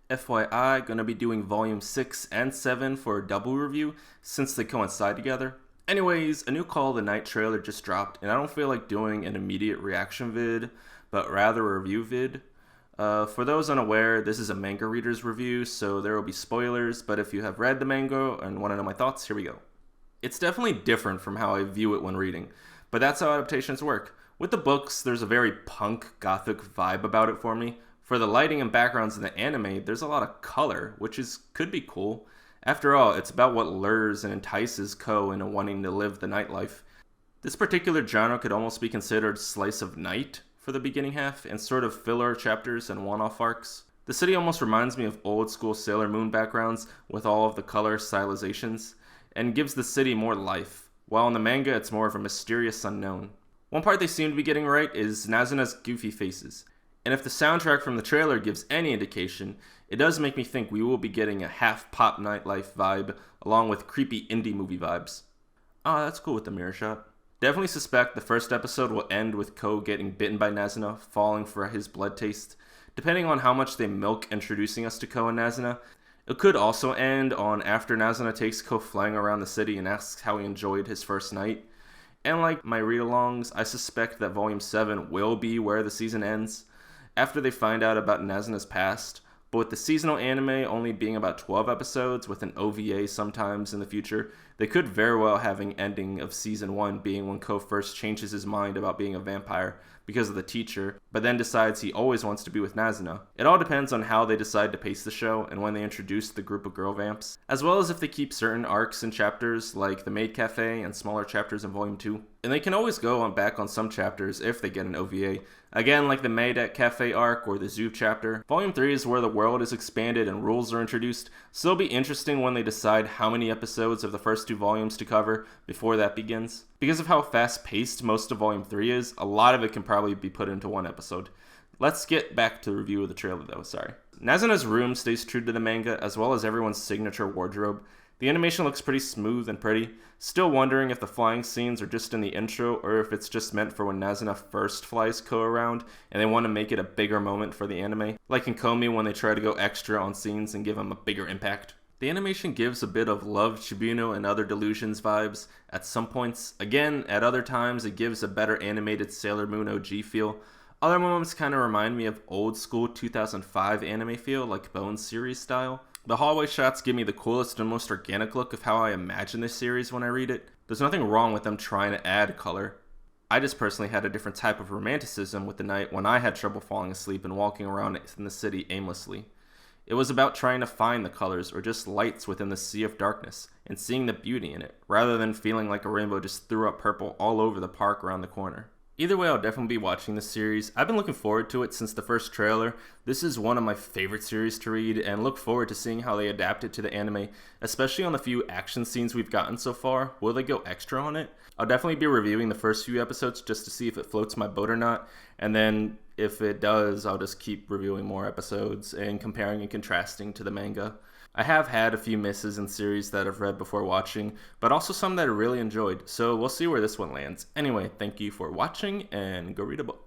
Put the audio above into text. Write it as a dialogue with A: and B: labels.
A: FYI, gonna be doing volume 6 and 7 for a double review since they coincide together. Anyways, a new Call of the Night trailer just dropped, and I don't feel like doing an immediate reaction vid, but rather a review vid. For those unaware, this is a manga reader's review, so there will be spoilers, but if you have read the manga and want to know my thoughts, here we go. It's definitely different from how I view it when reading, but that's how adaptations work. With the books, there's a very punk, gothic vibe about it for me. For the lighting and backgrounds in the anime, there's a lot of color, which could be cool. After all, it's about what lures and entices Ko into wanting to live the nightlife. This particular genre could almost be considered slice of night for the beginning half, and sort of filler chapters and one-off arcs. The city almost reminds me of old school Sailor Moon backgrounds with all of the color stylizations, and gives the city more life, while in the manga it's more of a mysterious unknown. One part they seem to be getting right is Nazuna's goofy faces, and if the soundtrack from the trailer gives any indication, it does make me think we will be getting a half pop nightlife vibe along with creepy indie movie vibes. Ah, that's cool with the mirror shot. Definitely suspect the first episode will end with Ko getting bitten by Nazuna, falling for his blood taste. Depending on how much they milk introducing us to Ko and Nazuna, it could also end on after Nazuna takes Ko flying around the city and asks how he enjoyed his first night. And like my read-alongs, I suspect that Volume 7 will be where the season ends, after they find out about Nazuna's past, but with the seasonal anime only being about 12 episodes with an OVA sometimes in the future, they could very well have an ending of Season 1 being when Ko first changes his mind about being a vampire because of the teacher, but then decides he always wants to be with Nazuna. It all depends on how they decide to pace the show and when they introduce the group of girl vamps, as well as if they keep certain arcs and chapters like the Maid Cafe and smaller chapters in Volume 2. And they can always go back on some chapters if they get an OVA, again like the Maid at Cafe arc or the Zoo chapter. Volume 3 is where the world is expanded and rules are introduced, so it'll be interesting when they decide how many episodes of the first 2 volumes to cover before that begins. Because of how fast-paced most of Volume 3 is, a lot of it can probably be put into one episode. Let's get back to the review of the trailer though, sorry. Nazuna's room stays true to the manga, as well as everyone's signature wardrobe. The animation looks pretty smooth and pretty. Still wondering if the flying scenes are just in the intro, or if it's just meant for when Nazuna first flies Ko around, and they want to make it a bigger moment for the anime. Like in Komi when they try to go extra on scenes and give them a bigger impact. The animation gives a bit of Love, Shibuno, and Other Delusions vibes at some points. Again, at other times it gives a better animated Sailor Moon OG feel. Other moments kind of remind me of old school 2005 anime feel, like Bones series style. The hallway shots give me the coolest and most organic look of how I imagine this series when I read it. There's nothing wrong with them trying to add color. I just personally had a different type of romanticism with the night when I had trouble falling asleep and walking around in the city aimlessly. It was about trying to find the colors or just lights within the sea of darkness and seeing the beauty in it, rather than feeling like a rainbow just threw up purple all over the park around the corner. Either way, I'll definitely be watching this series. I've been looking forward to it since the first trailer. This is one of my favorite series to read, and look forward to seeing how they adapt it to the anime, especially on the few action scenes we've gotten so far. Will they go extra on it? I'll definitely be reviewing the first few episodes just to see if it floats my boat or not, and then if it does, I'll just keep reviewing more episodes and comparing and contrasting to the manga. I have had a few misses in series that I've read before watching, but also some that I really enjoyed, so we'll see where this one lands. Anyway, thank you for watching, and go read a book.